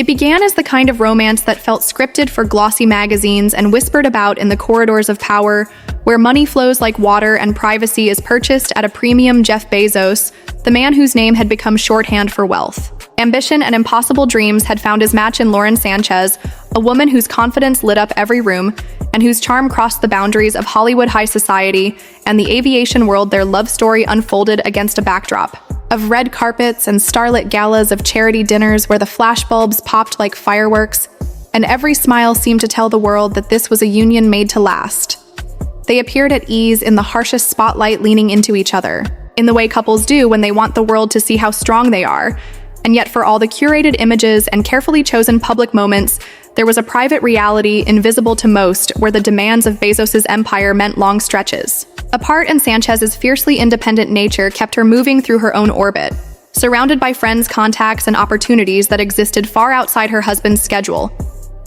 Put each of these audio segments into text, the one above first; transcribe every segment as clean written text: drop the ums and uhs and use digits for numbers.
It began as the kind of romance that felt scripted for glossy magazines and whispered about in the corridors of power, where money flows like water and privacy is purchased at a premium. Jeff Bezos, the man whose name had become shorthand for wealth. Ambition and impossible dreams had found his match in Lauren Sánchez, a woman whose confidence lit up every room and whose charm crossed the boundaries of Hollywood high society and the aviation world. Their love story unfolded against a backdrop of red carpets and starlit galas, of charity dinners where the flashbulbs popped like fireworks, and every smile seemed to tell the world that this was a union made to last. They appeared at ease in the harshest spotlight, leaning into each other, in the way couples do when they want the world to see how strong they are. And yet, for all the curated images and carefully chosen public moments, there was a private reality invisible to most, where the demands of Bezos' empire meant long stretches apart, and Sanchez's fiercely independent nature kept her moving through her own orbit, surrounded by friends, contacts, and opportunities that existed far outside her husband's schedule.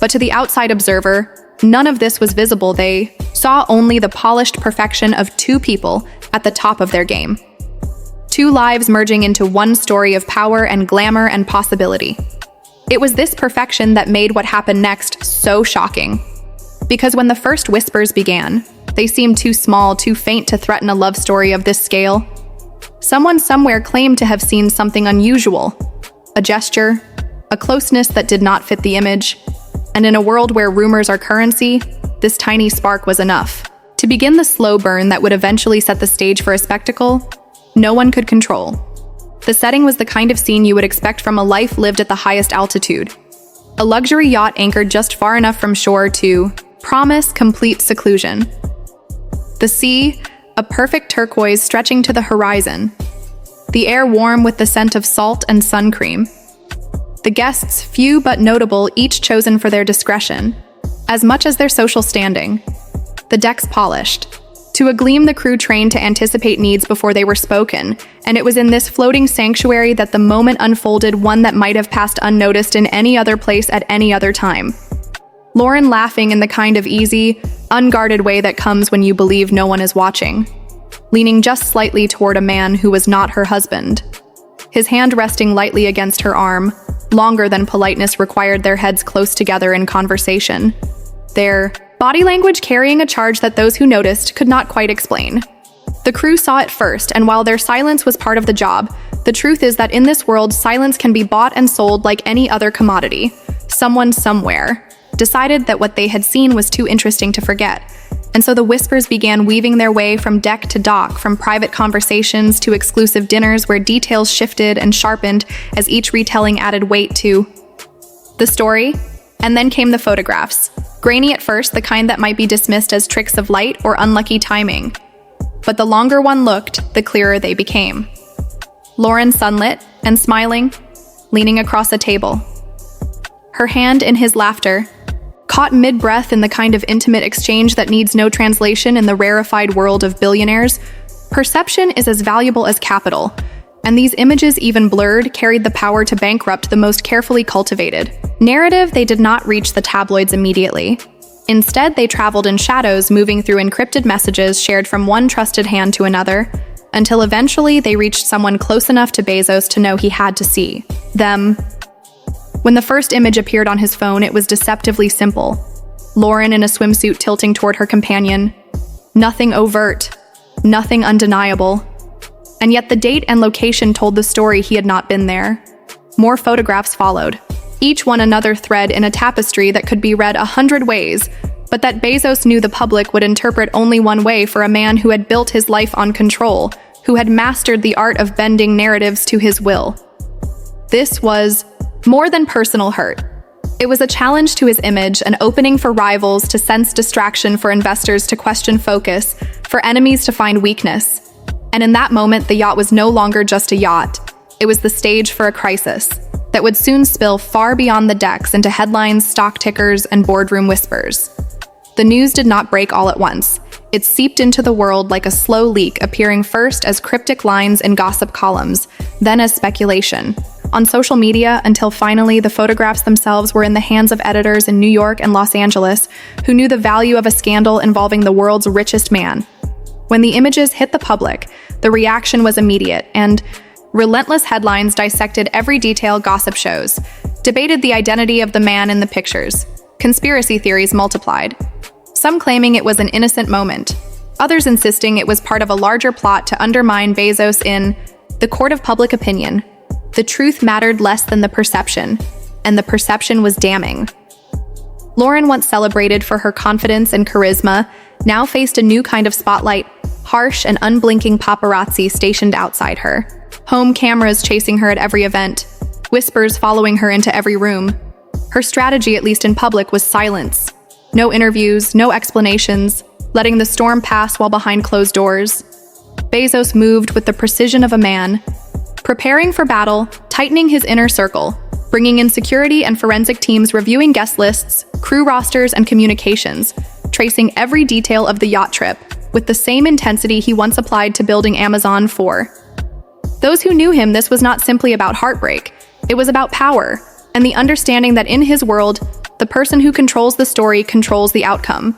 But to the outside observer, none of this was visible. They saw only the polished perfection of two people at the top of their game. Two lives merging into one story of power and glamour and possibility. It was this perfection that made what happened next so shocking. Because when the first whispers began, they seemed too small, too faint to threaten a love story of this scale. Someone somewhere claimed to have seen something unusual, a gesture, a closeness that did not fit the image. And in a world where rumors are currency, this tiny spark was enough to begin the slow burn that would eventually set the stage for a spectacle no one could control. The setting was the kind of scene you would expect from a life lived at the highest altitude. A luxury yacht anchored just far enough from shore to promise complete seclusion. The sea, a perfect turquoise stretching to the horizon. The air warm with the scent of salt and sun cream. The guests, few but notable, each chosen for their discretion, as much as their social standing. The decks polished. To a gleam, the crew trained to anticipate needs before they were spoken, and it was in this floating sanctuary that the moment unfolded, one that might have passed unnoticed in any other place at any other time. Lauren laughing in the kind of easy, unguarded way that comes when you believe no one is watching, leaning just slightly toward a man who was not her husband, his hand resting lightly against her arm, longer than politeness required, their heads close together in conversation, their body language carrying a charge that those who noticed could not quite explain. The crew saw it first, and while their silence was part of the job, the truth is that in this world, silence can be bought and sold like any other commodity. Someone somewhere decided that what they had seen was too interesting to forget. And so the whispers began weaving their way from deck to dock, from private conversations to exclusive dinners where details shifted and sharpened as each retelling added weight to the story. And then came the photographs. Grainy at first, the kind that might be dismissed as tricks of light or unlucky timing. But the longer one looked, the clearer they became. Lauren sunlit and smiling, leaning across a table. Her hand in his laughter, caught mid-breath in the kind of intimate exchange that needs no translation in the rarefied world of billionaires. Perception is as valuable as capital, and these images, even blurred, carried the power to bankrupt the most carefully cultivated narrative. They did not reach the tabloids immediately. Instead, they traveled in shadows, moving through encrypted messages shared from one trusted hand to another, until eventually they reached someone close enough to Bezos to know he had to see them. When the first image appeared on his phone, it was deceptively simple. Lauren in a swimsuit tilting toward her companion. Nothing overt, nothing undeniable. And yet the date and location told the story. He had not been there. More photographs followed, each one another thread in a tapestry that could be read 100 ways, but that Bezos knew the public would interpret only one way. For a man who had built his life on control, who had mastered the art of bending narratives to his will. This was more than personal hurt. It was a challenge to his image, an opening for rivals to sense distraction, for investors to question focus, for enemies to find weakness. And in that moment, the yacht was no longer just a yacht. It was the stage for a crisis that would soon spill far beyond the decks into headlines, stock tickers, and boardroom whispers. The news did not break all at once. It seeped into the world like a slow leak, appearing first as cryptic lines in gossip columns, then as speculation on social media, until finally the photographs themselves were in the hands of editors in New York and Los Angeles who knew the value of a scandal involving the world's richest man. When the images hit the public, the reaction was immediate, and Relentless headlines dissected every detail gossip shows, debated the identity of the man in the pictures. Conspiracy theories multiplied. Some claiming it was an innocent moment, others insisting it was part of a larger plot to undermine Bezos. In the court of public opinion, the truth mattered less than the perception, and the perception was damning. Lauren, once celebrated for her confidence and charisma, now faced a new kind of spotlight, harsh and unblinking paparazzi stationed outside her. Home cameras chasing her at every event, whispers following her into every room. Her strategy, at least in public, was silence. No interviews, no explanations, letting the storm pass while behind closed doors. Bezos moved with the precision of a man, preparing for battle, tightening his inner circle, bringing in security and forensic teams reviewing guest lists, crew rosters, and communications, tracing every detail of the yacht trip, with the same intensity he once applied to building Amazon 4. Those who knew him, this was not simply about heartbreak. It was about power, and the understanding that in his world, the person who controls the story controls the outcome.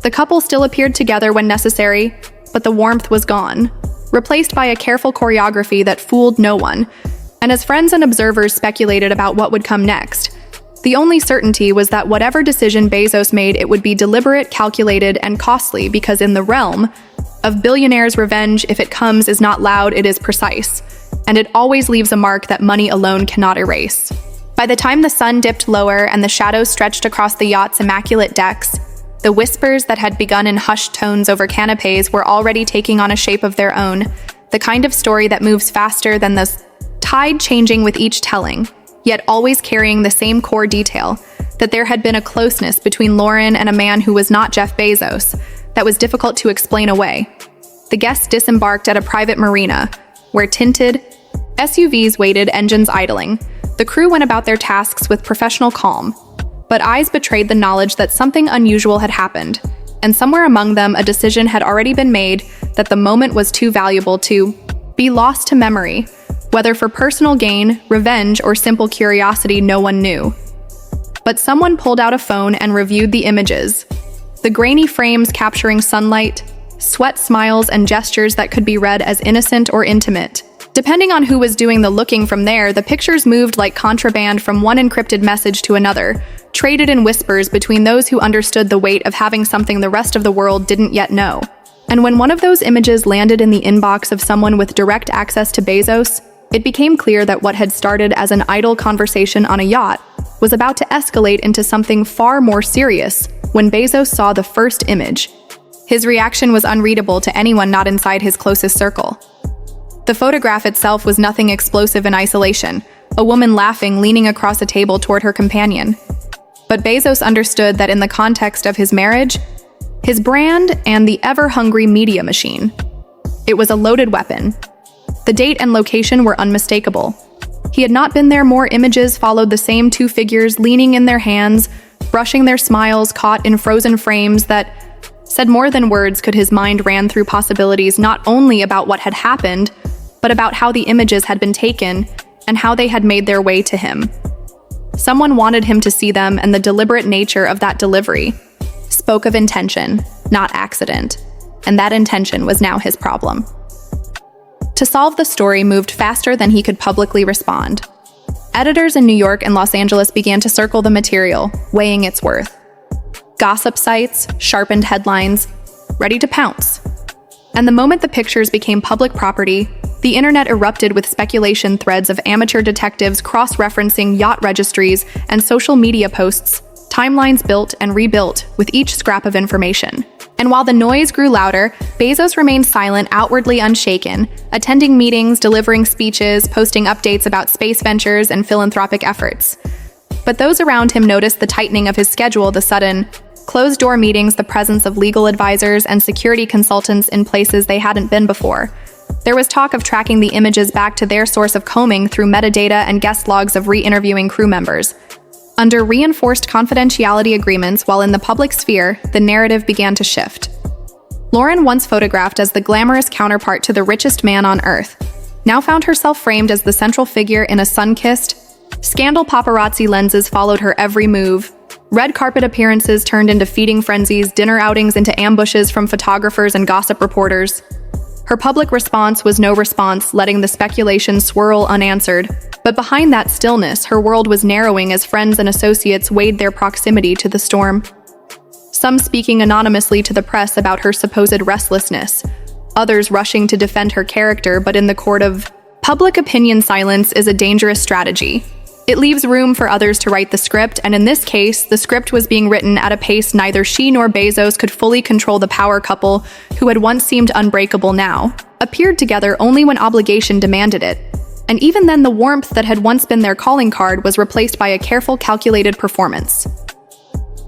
The couple still appeared together when necessary, but the warmth was gone, replaced by a careful choreography that fooled no one. And as friends and observers speculated about what would come next, the only certainty was that whatever decision Bezos made, it would be deliberate, calculated, and costly, because in the realm of billionaires, revenge, if it comes, is not loud, it is precise, and it always leaves a mark that money alone cannot erase. By the time the sun dipped lower and the shadows stretched across the yacht's immaculate decks, the whispers that had begun in hushed tones over canapes were already taking on a shape of their own, the kind of story that moves faster than the tide, changing with each telling, yet always carrying the same core detail, that there had been a closeness between Lauren and a man who was not Jeff Bezos that was difficult to explain away. The guests disembarked at a private marina, where tinted SUVs waited, engines idling. The crew went about their tasks with professional calm, but eyes betrayed the knowledge that something unusual had happened, and somewhere among them a decision had already been made that the moment was too valuable to be lost to memory. Whether for personal gain, revenge, or simple curiosity, no one knew. But someone pulled out a phone and reviewed the images. The grainy frames capturing sunlight, sweat, smiles, and gestures that could be read as innocent or intimate. Depending on who was doing the looking from there, the pictures moved like contraband from one encrypted message to another, traded in whispers between those who understood the weight of having something the rest of the world didn't yet know. And when one of those images landed in the inbox of someone with direct access to Bezos, it became clear that what had started as an idle conversation on a yacht was about to escalate into something far more serious when Bezos saw the first image. His reaction was unreadable to anyone not inside his closest circle. The photograph itself was nothing explosive in isolation, a woman laughing, leaning across a table toward her companion. But Bezos understood that in the context of his marriage, his brand, and the ever-hungry media machine, it was a loaded weapon. The date and location were unmistakable. He had not been there. More images followed the same two figures, leaning in their hands, brushing their smiles, caught in frozen frames that said more than words could. His mind ran through possibilities not only about what had happened, but about how the images had been taken and how they had made their way to him. Someone wanted him to see them, and the deliberate nature of that delivery spoke of intention, not accident, and that intention was now his problem. To solve the story moved faster than he could publicly respond. Editors in New York and Los Angeles began to circle the material, weighing its worth. Gossip sites, sharpened headlines, ready to pounce. And the moment the pictures became public property, the internet erupted with speculation threads of amateur detectives cross-referencing yacht registries and social media posts, timelines built and rebuilt with each scrap of information. And while the noise grew louder, Bezos remained silent, outwardly unshaken, attending meetings, delivering speeches, posting updates about space ventures and philanthropic efforts. But those around him noticed the tightening of his schedule, the sudden closed-door meetings, the presence of legal advisors and security consultants in places they hadn't been before. There was talk of tracking the images back to their source of combing through metadata and guest logs of re-interviewing crew members. Under reinforced confidentiality agreements while in the public sphere, the narrative began to shift. Lauren, once photographed as the glamorous counterpart to the richest man on Earth, now found herself framed as the central figure in a sun-kissed, scandal. Paparazzi lenses followed her every move. Red carpet appearances turned into feeding frenzies, dinner outings into ambushes from photographers and gossip reporters. Her public response was no response, letting the speculation swirl unanswered. But behind that stillness, her world was narrowing as friends and associates weighed their proximity to the storm. Some speaking anonymously to the press about her supposed restlessness, others rushing to defend her character, but in the court of public opinion, silence is a dangerous strategy. It leaves room for others to write the script, and in this case, the script was being written at a pace neither she nor Bezos could fully control. The power couple, who had once seemed unbreakable now, appeared together only when obligation demanded it. And even then, the warmth that had once been their calling card was replaced by a careful, calculated performance.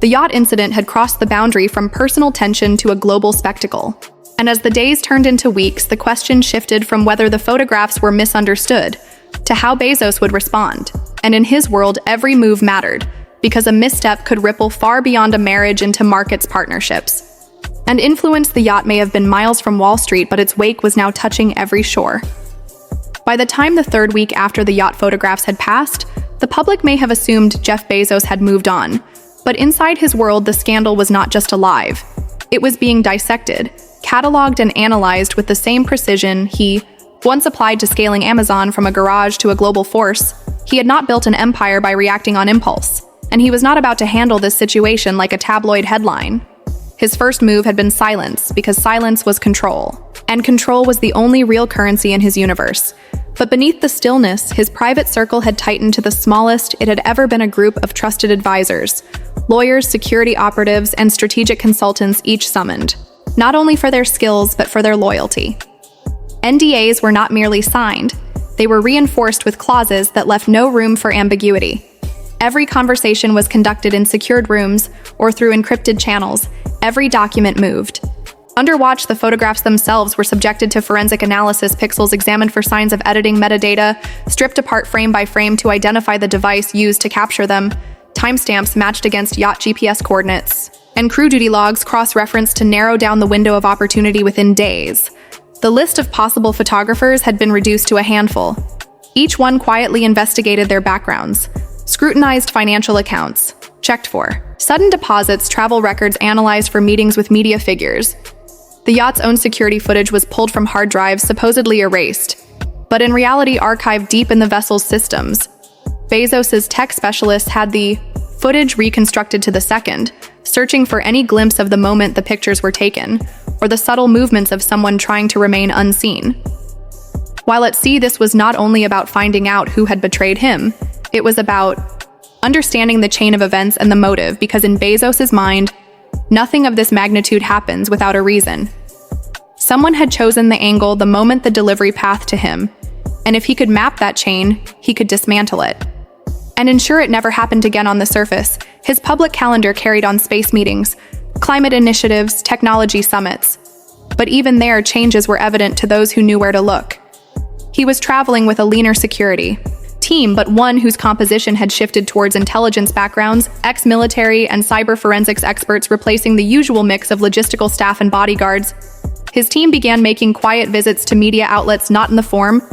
The yacht incident had crossed the boundary from personal tension to a global spectacle. And as the days turned into weeks, the question shifted from whether the photographs were misunderstood to how Bezos would respond. And in his world, every move mattered, because a misstep could ripple far beyond a marriage into markets partnerships. And influence. The yacht may have been miles from Wall Street, but its wake was now touching every shore. By the time the third week after the yacht photographs had passed, the public may have assumed Jeff Bezos had moved on. But inside his world, the scandal was not just alive. It was being dissected, cataloged, and analyzed with the same precision he once applied to scaling Amazon from a garage to a global force. He had not built an empire by reacting on impulse, and he was not about to handle this situation like a tabloid headline. His first move had been silence, because silence was control, and control was the only real currency in his universe. But beneath the stillness, his private circle had tightened to the smallest it had ever been, a group of trusted advisors, lawyers, security operatives, and strategic consultants, each summoned, not only for their skills, but for their loyalty. NDAs were not merely signed, they were reinforced with clauses that left no room for ambiguity. Every conversation was conducted in secured rooms or through encrypted channels. Every document moved. Under watch, the photographs themselves were subjected to forensic analysis, pixels examined for signs of editing, metadata stripped apart frame by frame to identify the device used to capture them, timestamps matched against yacht GPS coordinates, and crew duty logs cross-referenced to narrow down the window of opportunity within days. The list of possible photographers had been reduced to a handful. Each one quietly investigated their backgrounds, scrutinized financial accounts, checked for sudden deposits, travel records analyzed for meetings with media figures. The yacht's own security footage was pulled from hard drives supposedly erased, but in reality archived deep in the vessel's systems. Bezos's tech specialists had the footage reconstructed to the second, searching for any glimpse of the moment the pictures were taken, or the subtle movements of someone trying to remain unseen. While at sea, this was not only about finding out who had betrayed him, it was about understanding the chain of events and the motive, because in Bezos's mind, nothing of this magnitude happens without a reason. Someone had chosen the angle, the moment, the delivery path to him, and if he could map that chain, he could dismantle it and ensure it never happened again on the surface. His public calendar carried on space meetings, climate initiatives, technology summits. But even there, changes were evident to those who knew where to look. He was traveling with a leaner security team, but one whose composition had shifted towards intelligence backgrounds, ex-military, and cyber forensics experts, replacing the usual mix of logistical staff and bodyguards. His team began making quiet visits to media outlets, not in the form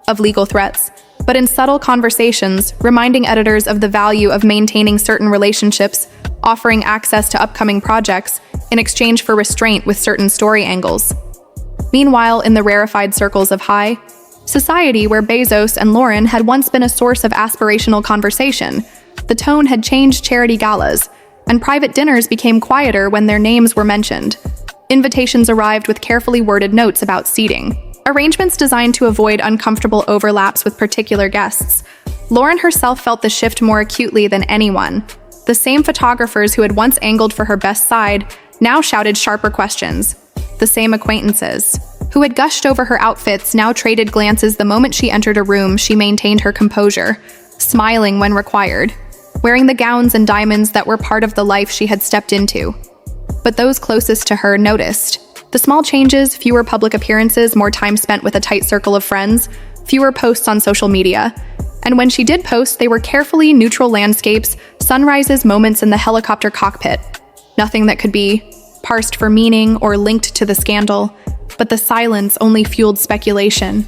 of legal threats, but in subtle conversations, reminding editors of the value of maintaining certain relationships, offering access to upcoming projects in exchange for restraint with certain story angles. Meanwhile, in the rarefied circles of high society where Bezos and Lauren had once been a source of aspirational conversation, the tone had changed. Charity galas and private dinners became quieter when their names were mentioned. Invitations arrived with carefully worded notes about seating, arrangements designed to avoid uncomfortable overlaps with particular guests. Lauren herself felt the shift more acutely than anyone. The same photographers who had once angled for her best side now shouted sharper questions. The same acquaintances who had gushed over her outfits now traded glances. The moment she entered a room, she maintained her composure, smiling when required, wearing the gowns and diamonds that were part of the life she had stepped into. But those closest to her noticed the small changes: fewer public appearances, more time spent with a tight circle of friends, fewer posts on social media. And when she did post, they were carefully neutral landscapes, sunrises, moments in the helicopter cockpit. Nothing that could be parsed for meaning or linked to the scandal, but the silence only fueled speculation.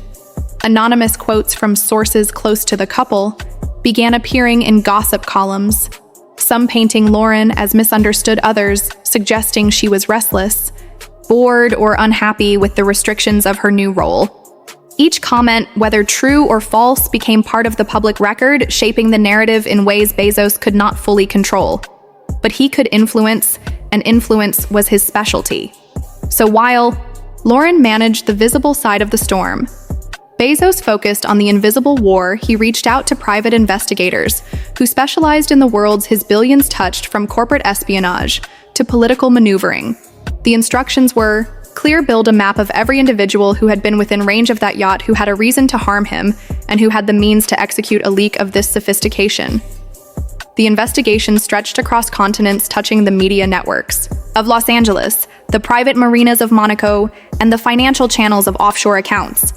Anonymous quotes from sources close to the couple began appearing in gossip columns, some painting Lauren as misunderstood, others suggesting she was restless. bored or unhappy with the restrictions of her new role. Each comment, whether true or false, became part of the public record, shaping the narrative in ways Bezos could not fully control. But he could influence, and influence was his specialty. So while Lauren managed the visible side of the storm, Bezos focused on the invisible war. He reached out to private investigators who specialized in the worlds his billions touched, from corporate espionage to political maneuvering. The instructions were clear: build a map of every individual who had been within range of that yacht, who had a reason to harm him, and who had the means to execute a leak of this sophistication. The investigation stretched across continents, touching the media networks of Los Angeles, the private marinas of Monaco, and the financial channels of offshore accounts.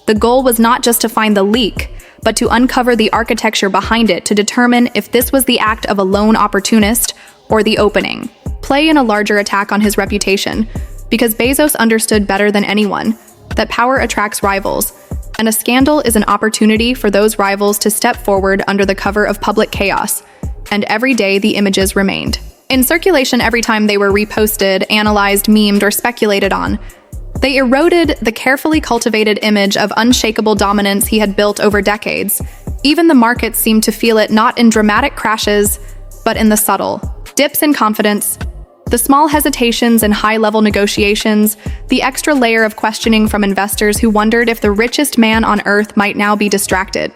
The goal was not just to find the leak, but to uncover the architecture behind it, to determine if this was the act of a lone opportunist or the opening play in a larger attack on his reputation. Because Bezos understood better than anyone that power attracts rivals, and a scandal is an opportunity for those rivals to step forward under the cover of public chaos. And every day the images remained in circulation. Every time they were reposted, analyzed, memed, or speculated on, they eroded the carefully cultivated image of unshakable dominance he had built over decades. Even the markets seemed to feel it, not in dramatic crashes, but in the subtle dips in confidence, the small hesitations in high-level negotiations, the extra layer of questioning from investors who wondered if the richest man on Earth might now be distracted.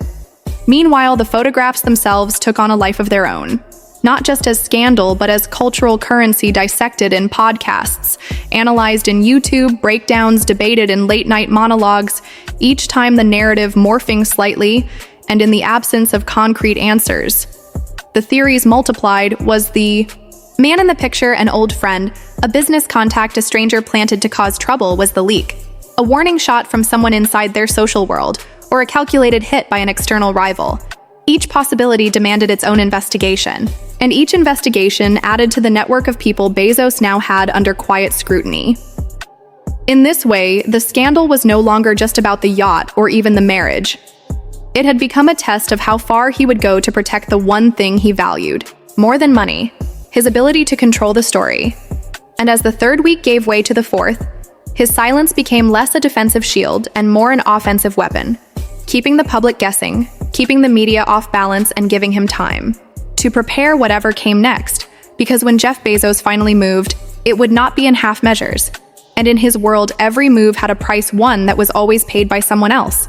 Meanwhile, the photographs themselves took on a life of their own, not just as scandal, but as cultural currency, dissected in podcasts, analyzed in YouTube breakdowns, debated in late-night monologues, each time the narrative morphing slightly, and in the absence of concrete answers. The theories multiplied. Was the man in the picture an old friend, a business contact, a stranger planted to cause trouble? Was the leak a warning shot from someone inside their social world, or a calculated hit by an external rival? Each possibility demanded its own investigation, and each investigation added to the network of people Bezos now had under quiet scrutiny. In this way, the scandal was no longer just about the yacht or even the marriage. It had become a test of how far he would go to protect the one thing he valued more than money: his ability to control the story. And as the third week gave way to the fourth, his silence became less a defensive shield and more an offensive weapon, keeping the public guessing, keeping the media off balance, and giving him time to prepare whatever came next. Because when Jeff Bezos finally moved, it would not be in half measures. And in his world, every move had a price, one that was always paid by someone else.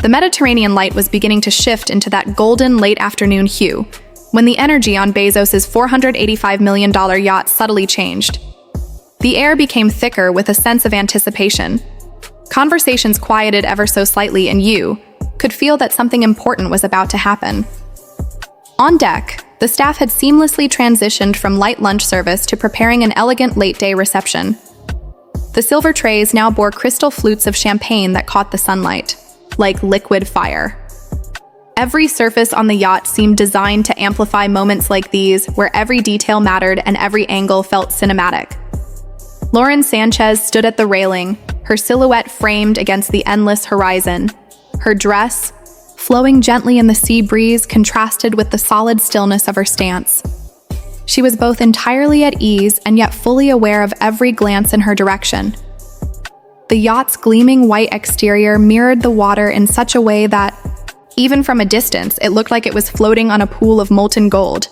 The Mediterranean light was beginning to shift into that golden late afternoon hue, when the energy on Bezos's $485 million yacht subtly changed. The air became thicker with a sense of anticipation. Conversations quieted ever so slightly, and you could feel that something important was about to happen. On deck, the staff had seamlessly transitioned from light lunch service to preparing an elegant late-day reception. The silver trays now bore crystal flutes of champagne that caught the sunlight like liquid fire. Every surface on the yacht seemed designed to amplify moments like these, where every detail mattered and every angle felt cinematic. Lauren Sánchez stood at the railing, her silhouette framed against the endless horizon. Her dress, flowing gently in the sea breeze, contrasted with the solid stillness of her stance. She was both entirely at ease and yet fully aware of every glance in her direction. The yacht's gleaming white exterior mirrored the water in such a way that, even from a distance, it looked like it was floating on a pool of molten gold.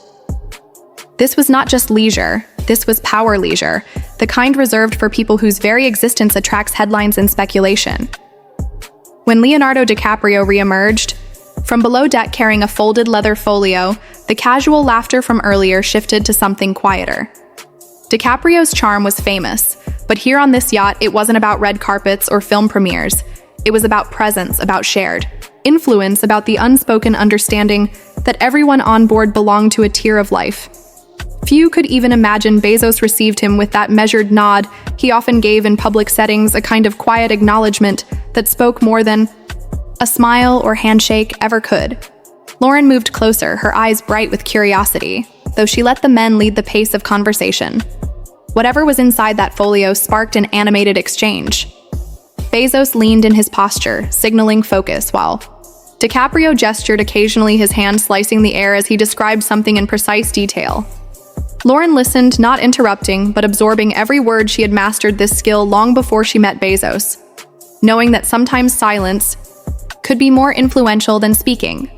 This was not just leisure, this was power leisure, the kind reserved for people whose very existence attracts headlines and speculation. When Leonardo DiCaprio reemerged, from below deck carrying a folded leather folio, the casual laughter from earlier shifted to something quieter. DiCaprio's charm was famous, but here on this yacht, it wasn't about red carpets or film premieres. It was about presence, about shared influence, about the unspoken understanding that everyone on board belonged to a tier of life. Few could even imagine Bezos received him with that measured nod he often gave in public settings, a kind of quiet acknowledgement that spoke more than a smile or handshake ever could. Lauren moved closer, her eyes bright with curiosity, though she let the men lead the pace of conversation. Whatever was inside that folio sparked an animated exchange. Bezos leaned in his posture, signaling focus, while DiCaprio gestured, occasionally his hand slicing the air as he described something in precise detail. Lauren listened, not interrupting, but absorbing every word. She had mastered this skill long before she met Bezos, knowing that sometimes silence could be more influential than speaking.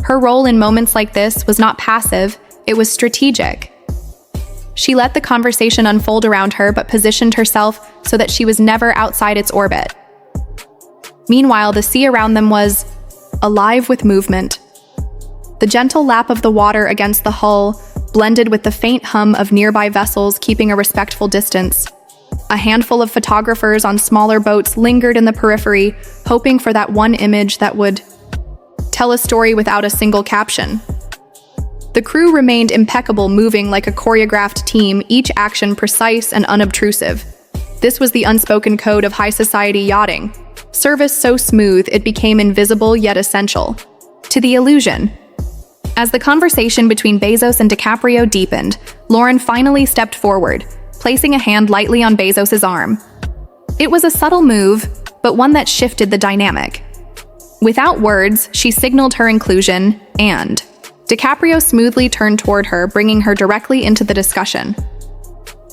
Her role in moments like this was not passive, it was strategic. She let the conversation unfold around her, but positioned herself so that she was never outside its orbit. Meanwhile, the sea around them was alive with movement. The gentle lap of the water against the hull blended with the faint hum of nearby vessels keeping a respectful distance. A handful of photographers on smaller boats lingered in the periphery, hoping for that one image that would tell a story without a single caption. The crew remained impeccable, moving like a choreographed team, each action precise and unobtrusive. This was the unspoken code of high society yachting. Service so smooth it became invisible yet essential to the illusion. As the conversation between Bezos and DiCaprio deepened, Lauren finally stepped forward, placing a hand lightly on Bezos's arm. It was a subtle move, but one that shifted the dynamic. Without words, she signaled her inclusion, and DiCaprio smoothly turned toward her, bringing her directly into the discussion.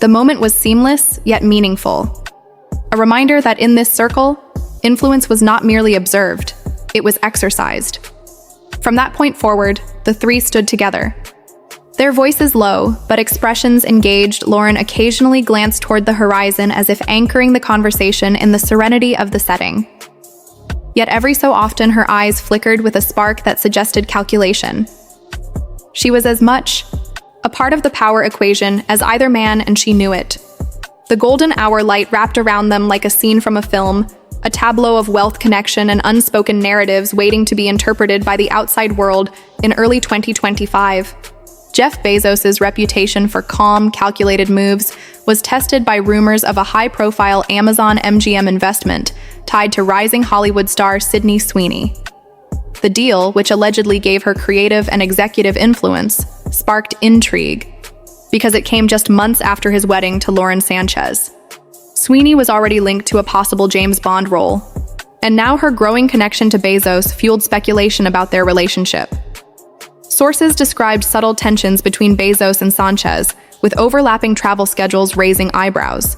The moment was seamless, yet meaningful. A reminder that in this circle, influence was not merely observed, it was exercised. From that point forward, the three stood together. Their voices low, but expressions engaged. Lauren occasionally glanced toward the horizon as if anchoring the conversation in the serenity of the setting. Yet every so often her eyes flickered with a spark that suggested calculation. She was as much a part of the power equation as either man, and she knew it. The golden hour light wrapped around them like a scene from a film, a tableau of wealth, connection, and unspoken narratives waiting to be interpreted by the outside world in early 2025. Jeff Bezos' reputation for calm, calculated moves was tested by rumors of a high-profile Amazon MGM investment tied to rising Hollywood star Sydney Sweeney. The deal, which allegedly gave her creative and executive influence, sparked intrigue because it came just months after his wedding to Lauren Sánchez. Sweeney was already linked to a possible James Bond role, and now her growing connection to Bezos fueled speculation about their relationship. Sources described subtle tensions between Bezos and Sanchez, with overlapping travel schedules raising eyebrows.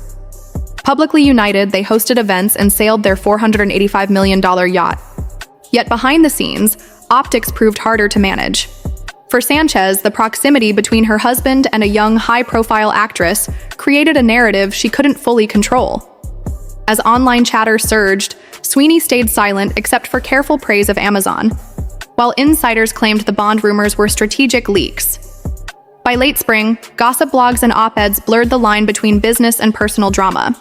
Publicly united, they hosted events and sailed their $485 million yacht. Yet behind the scenes, optics proved harder to manage. For Sanchez, the proximity between her husband and a young, high-profile actress created a narrative she couldn't fully control. As online chatter surged, Sweeney stayed silent except for careful praise of Amazon, while insiders claimed the Bond rumors were strategic leaks. By late spring, gossip blogs and op-eds blurred the line between business and personal drama.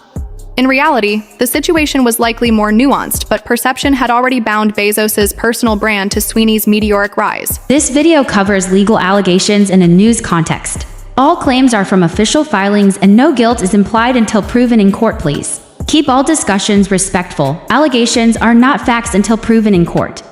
In reality, the situation was likely more nuanced, but perception had already bound Bezos' personal brand to Sweeney's meteoric rise. This video covers legal allegations in a news context. All claims are from official filings and no guilt is implied until proven in court. Please keep all discussions respectful. Allegations are not facts until proven in court.